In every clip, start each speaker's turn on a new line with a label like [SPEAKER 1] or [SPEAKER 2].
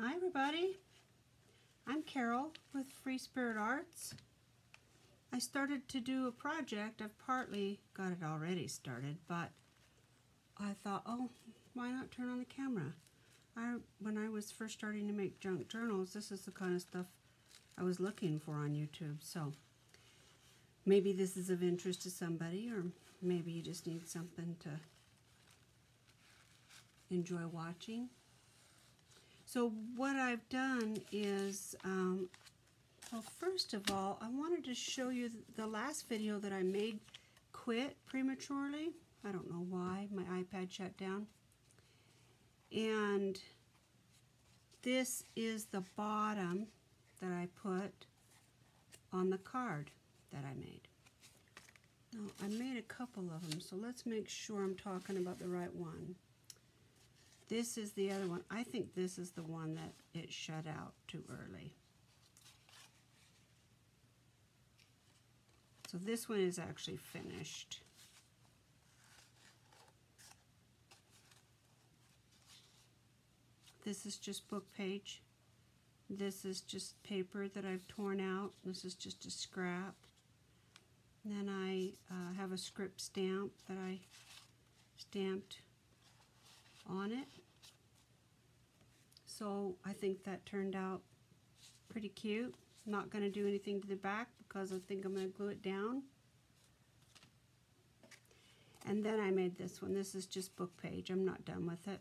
[SPEAKER 1] Hi everybody, I'm Carol with Free Spirit Arts. I started to do a project. I've partly got it already started, but I thought, oh, why not turn on the camera? When I was first starting to make junk journals, this is the kind of stuff I was looking for on YouTube, so maybe this is of interest to somebody, or maybe you just need something to enjoy watching. So what I've done is, well, first of all, I wanted to show you the last video that I made quit prematurely. I don't know why, my iPad shut down. And this is the bottom that I put on the card that I made. Now, I made a couple of them, so let's make sure I'm talking about the right one. This is the other one. I think this is the one that it shut out too early. So this one is actually finished. This is just book page. This is just paper that I've torn out. This is just a scrap. And then I have a script stamp that I stamped on it. So I think that turned out pretty cute. I'm not going to do anything to the back because I think I'm going to glue it down. And then I made this one. This is just book page. I'm not done with it.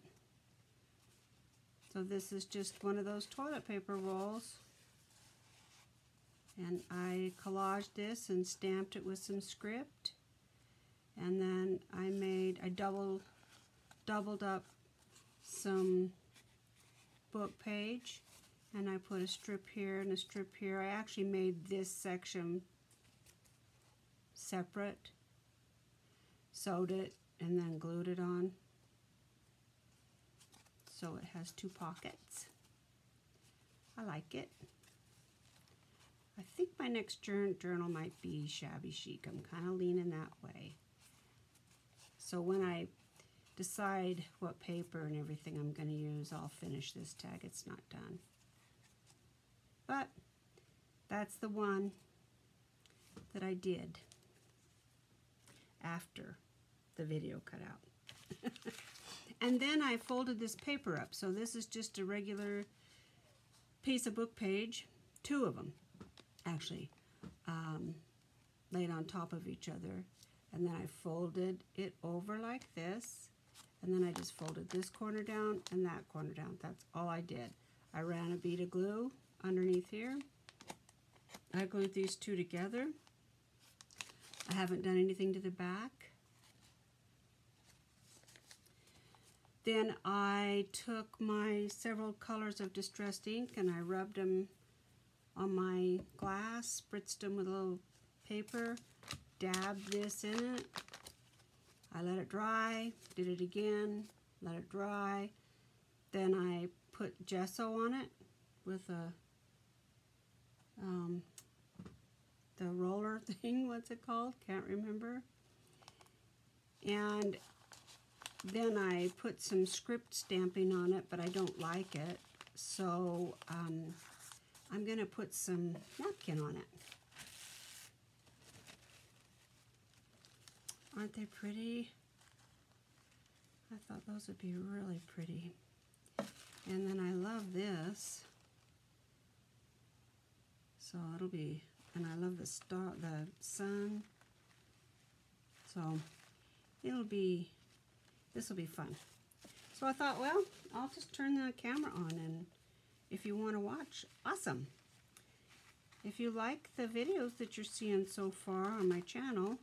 [SPEAKER 1] So this is just one of those toilet paper rolls. And I collaged this and stamped it with some script. And then I doubled up some book page, and I put a strip here and a strip here. I actually made this section separate, sewed it, and then glued it on. So it has two pockets. I like it. I think my next journal might be shabby chic. I'm kind of leaning that way. So when I decide what paper and everything I'm going to use, I'll finish this tag. It's not done. But that's the one that I did after the video cut out. And then I folded this paper up. So this is just a regular piece of book page, two of them actually, laid on top of each other. And then I folded it over like this. And then I just folded this corner down and that corner down. That's all I did. I ran a bead of glue underneath here. I glued these two together. I haven't done anything to the back. Then I took my several colors of distressed ink and I rubbed them on my glass, spritzed them with a little paper, dabbed this in it. I let it dry, did it again, let it dry. Then I put gesso on it with the roller thing, what's it called? Can't remember. And then I put some script stamping on it, but I don't like it. So I'm going to put some napkin on it. Aren't they pretty? I thought those would be really pretty. And then I love this. So it'll be, and I love the star, the sun. So it'll be, this will be fun. So I thought, well, I'll just turn the camera on, and if you want to watch, awesome. If you like the videos that you're seeing so far on my channel,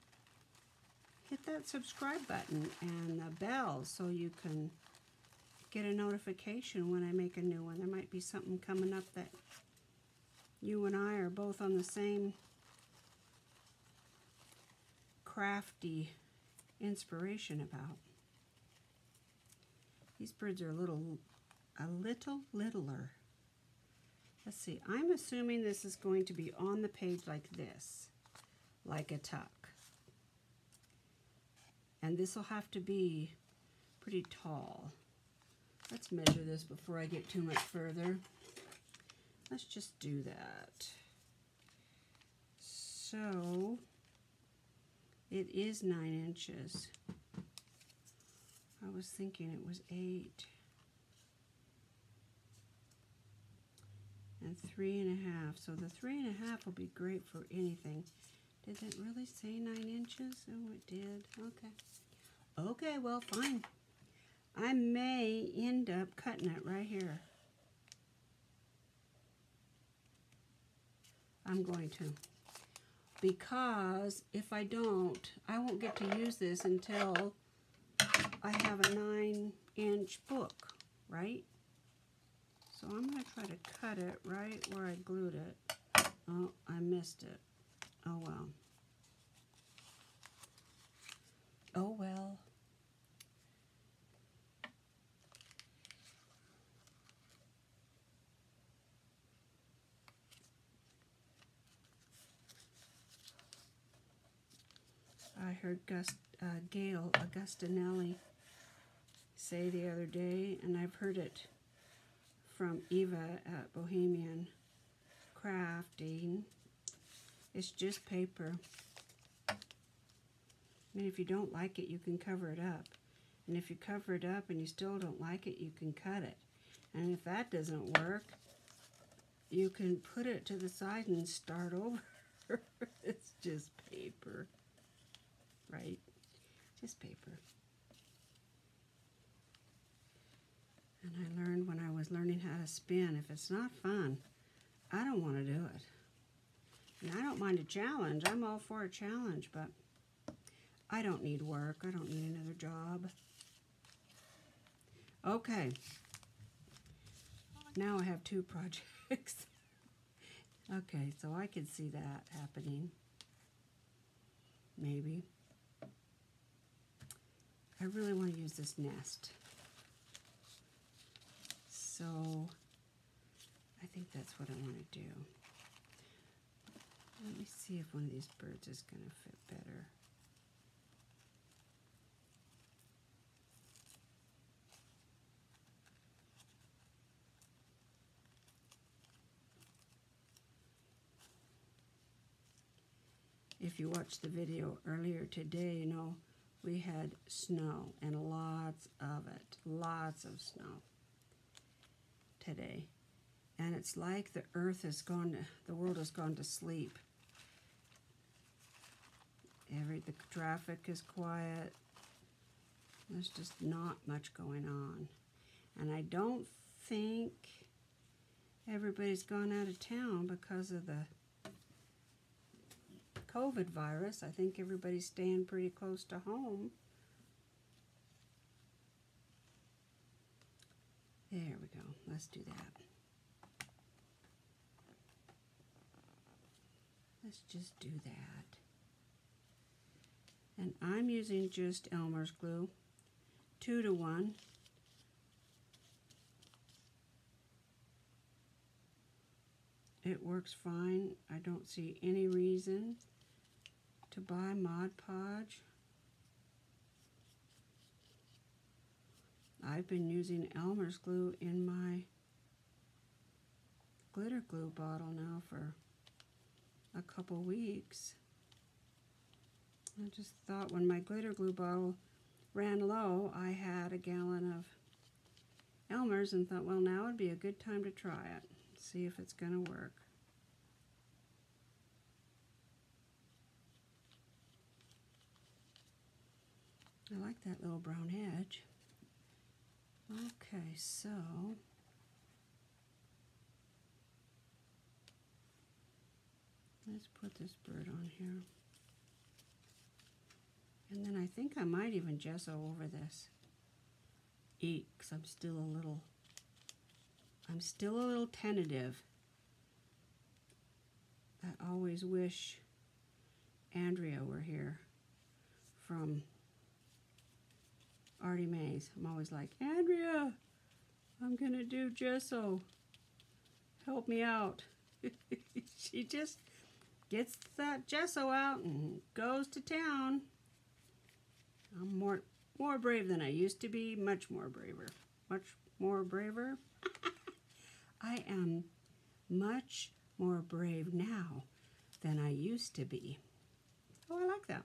[SPEAKER 1] hit that subscribe button and the bell so you can get a notification when I make a new one. There might be something coming up that you and I are both on the same crafty inspiration about. These birds are a little littler. Let's see, I'm assuming this is going to be on the page like this, like a tuck. And this will have to be pretty tall. Let's measure this before I get too much further. Let's just do that. So it is 9 inches. I was thinking it was 8. And 3.5. So the 3.5 will be great for anything. Did it really say 9 inches? Oh, it did. Okay. Okay, well, fine. I may end up cutting it right here. I'm going to. Because if I don't, I won't get to use this until I have a 9-inch book, right? So I'm going to try to cut it right where I glued it. Oh, I missed it. Oh, well. Oh, well. I heard Gail Augustinelli say the other day, and I've heard it from Eva at Bohemian Crafting. It's just paper. I mean, if you don't like it, you can cover it up. And if you cover it up and you still don't like it, you can cut it. And if that doesn't work, you can put it to the side and start over. It's just paper. Right? Just paper. And I learned when I was learning how to spin, if it's not fun, I don't want to do it. And I don't mind a challenge. I'm all for a challenge, but I don't need work. I don't need another job. Okay. Now I have 2 projects. Okay, so I could see that happening. Maybe. I really want to use this nest. So I think that's what I want to do. Let me see if one of these birds is going to fit better. If you watched the video earlier today, you know, we had snow and lots of it, lots of snow today. And it's like the earth has gone to, the world has gone to sleep. The traffic is quiet. There's just not much going on. And I don't think everybody's gone out of town because of the COVID virus. I think everybody's staying pretty close to home. There we go. Let's do that. Let's just do that. And I'm using just Elmer's glue, 2-to-1. It works fine. I don't see any reason to buy Mod Podge. I've been using Elmer's glue in my glitter glue bottle now for a couple weeks. I just thought when my glitter glue bottle ran low, I had a gallon of Elmer's and thought, well, now would be a good time to try it. See if it's going to work. I like that little brown edge. Okay, so let's put this bird on here. And then I think I might even gesso over this. Because I'm still a little tentative. I always wish Andrea were here from Artie Mays. I'm always like, Andrea, I'm gonna do gesso. Help me out. She just gets that gesso out and goes to town. I'm more brave than I used to be. Much more braver. Much more braver. I am much more brave now than I used to be. Oh, I like that.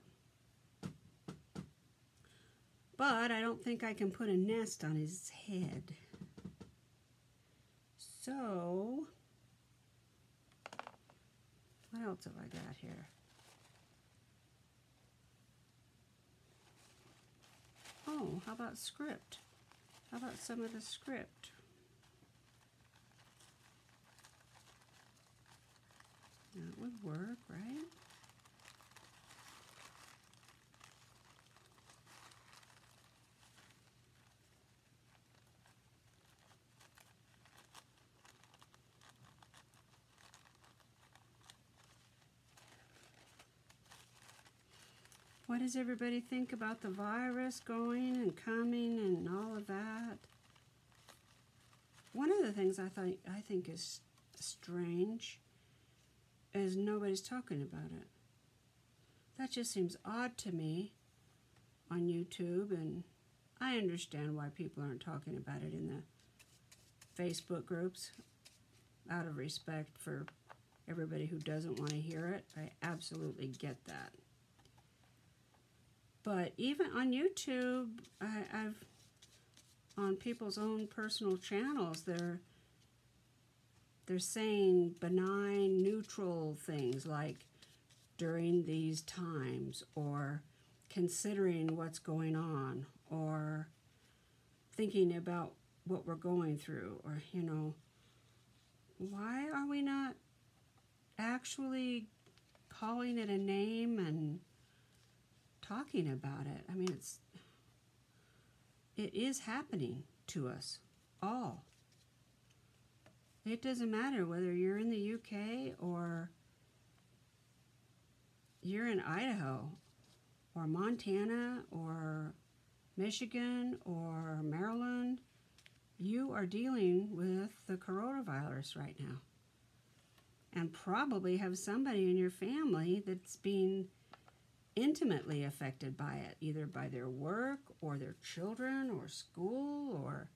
[SPEAKER 1] But I don't think I can put a nest on his head. So, what else have I got here? Oh, how about script? How about some of the script? That would work, right? What does everybody think about the virus going and coming and all of that? One of the things I think is strange is nobody's talking about it. That just seems odd to me on YouTube, and I understand why people aren't talking about it in the Facebook groups out of respect for everybody who doesn't want to hear it. I absolutely get that. But even on YouTube, I've on people's own personal channels, they're saying benign, neutral things like during these times, or considering what's going on, or thinking about what we're going through, or, you know, why are we not actually calling it a name and talking about it? I mean, it is happening to us all. It doesn't matter whether you're in the UK or you're in Idaho or Montana or Michigan or Maryland. You are dealing with the coronavirus right now, and probably have somebody in your family that's being intimately affected by it, either by their work or their children or school. Or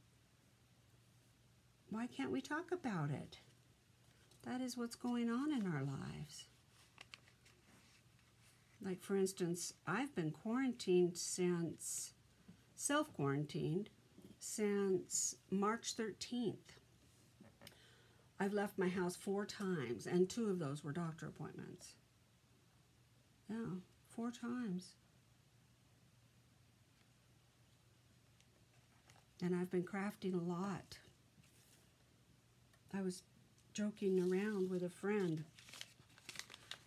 [SPEAKER 1] why can't we talk about it? That is what's going on in our lives. Like, for instance, I've been self-quarantined since March 13th. I've left my house 4 times, and 2 of those were doctor appointments. Yeah, 4 times. And I've been crafting a lot. I was joking around with a friend.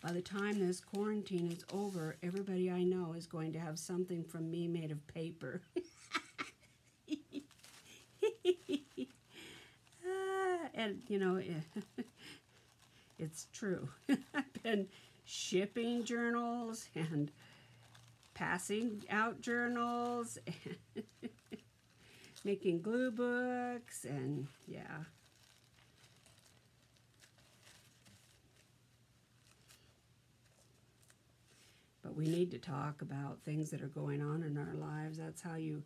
[SPEAKER 1] By the time this quarantine is over, everybody I know is going to have something from me made of paper. And, you know, it's true. I've been shipping journals and passing out journals and making glue books, and yeah. But we need to talk about things that are going on in our lives. That's how you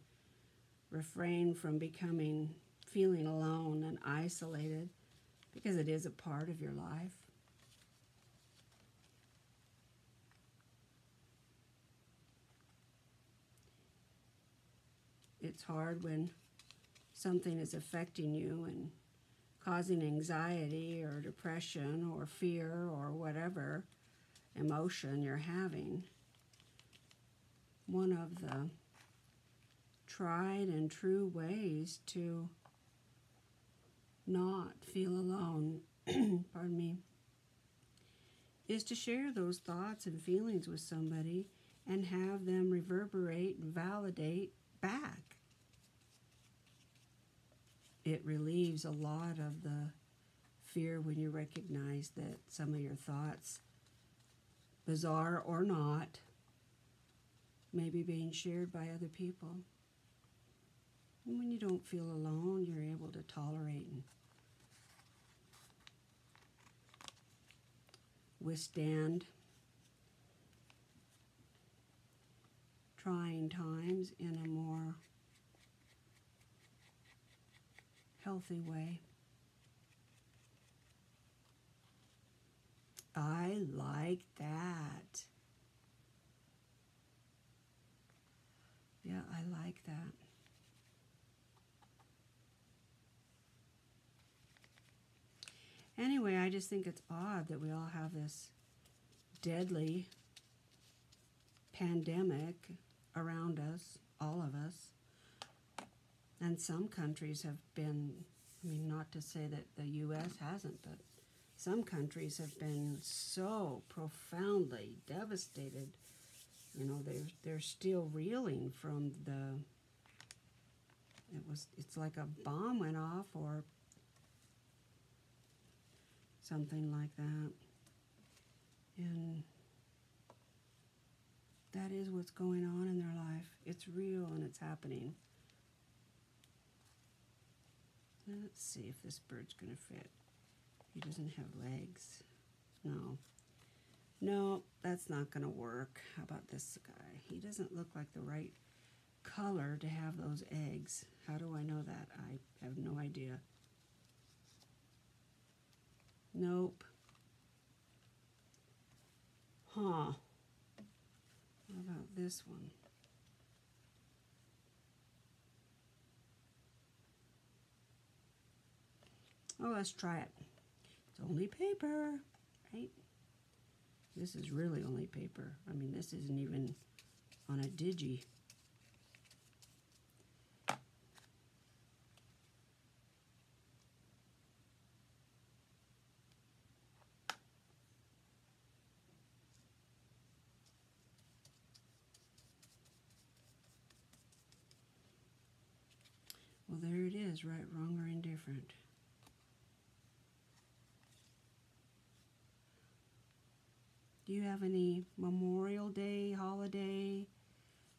[SPEAKER 1] refrain from feeling alone and isolated, because it is a part of your life. It's hard when something is affecting you and causing anxiety or depression or fear or whatever emotion you're having. One of the tried and true ways to not feel alone, pardon me, is to share those thoughts and feelings with somebody and have them reverberate and validate back. It relieves a lot of the fear when you recognize that some of your thoughts, bizarre or not, may be being shared by other people. And when you don't feel alone, you're able to tolerate and withstand trying times in a more healthy way. I like that. Yeah, I like that. Anyway, I just think it's odd that we all have this deadly pandemic around us, all of us. And some countries have been, I mean, not to say that the U.S. hasn't, but some countries have been so profoundly devastated. You know, they're still reeling from it's like a bomb went off or something like that. And that is what's going on in their life. It's real and it's happening. Let's see if this bird's going to fit. He doesn't have legs. No. No, that's not going to work. How about this guy? He doesn't look like the right color to have those eggs. How do I know that? I have no idea. Nope. Huh. What about this one? Oh, let's try it. It's only paper, right? This is really only paper. I mean, this isn't even on a digi. Well, there it is, right, wrong, or indifferent. Do you have any Memorial Day, holiday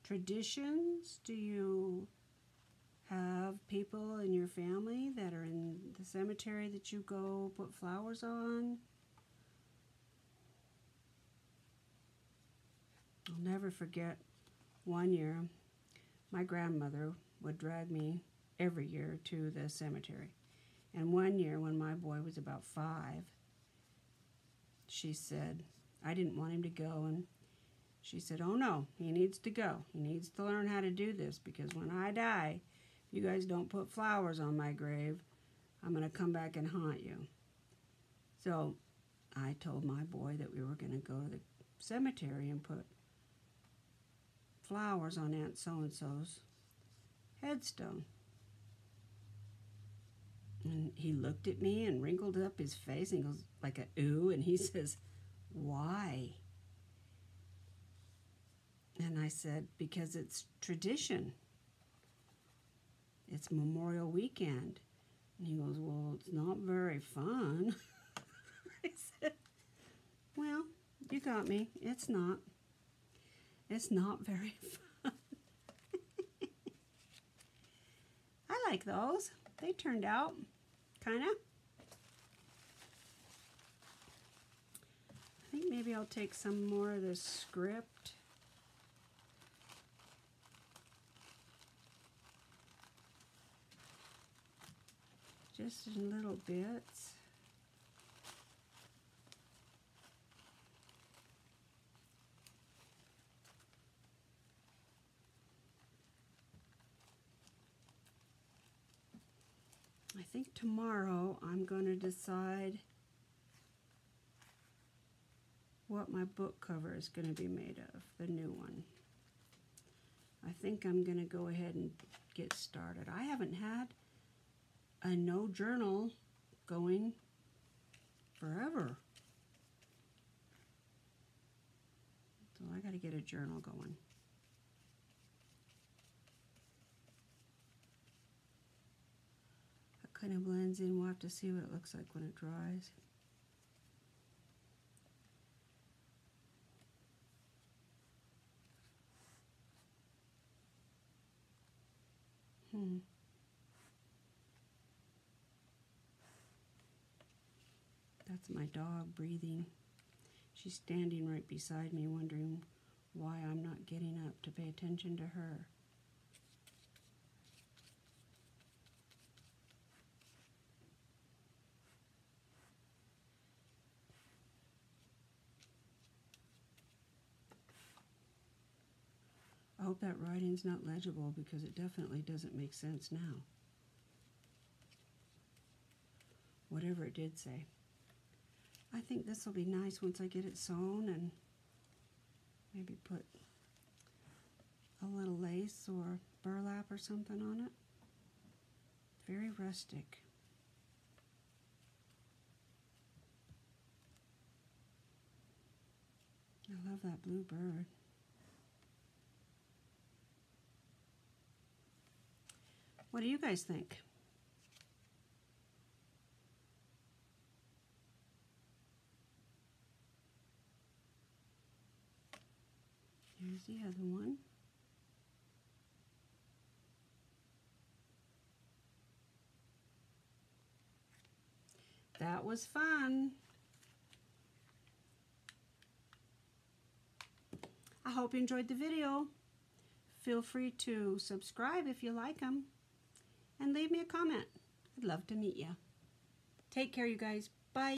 [SPEAKER 1] traditions? Do you have people in your family that are in the cemetery that you go put flowers on? I'll never forget one year, my grandmother would drag me every year to the cemetery. And one year when my boy was about 5, she said, I didn't want him to go, and she said, oh no, he needs to go. He needs to learn how to do this, because when I die, if you guys don't put flowers on my grave, I'm going to come back and haunt you. So I told my boy that we were going to go to the cemetery and put flowers on Aunt So-and-so's headstone. And he looked at me and wrinkled up his face and goes like a ooh, and he says, why? And I said, because it's tradition. It's Memorial Weekend. And he goes, well, it's not very fun. I said, well, you got me. It's not. It's not very fun. I like those. They turned out kind of. I think maybe I'll take some more of this script. Just in little bits. I think tomorrow I'm going to decide what my book cover is going to be made of, the new one. I think I'm going to go ahead and get started. I haven't had a no journal going forever. So I got to get a journal going. It kind of blends in. We'll have to see what it looks like when it dries. That's my dog breathing. She's standing right beside me, wondering why I'm not getting up to pay attention to her. hope that writing's not legible because it definitely doesn't make sense now. Whatever it did say. I think this will be nice once I get it sewn and maybe put a little lace or burlap or something on it. Very rustic. I love that blue bird. What do you guys think? Here's the other one. That was fun. I hope you enjoyed the video. Feel free to subscribe if you like them and leave me a comment. I'd love to meet you. Take care, you guys. Bye.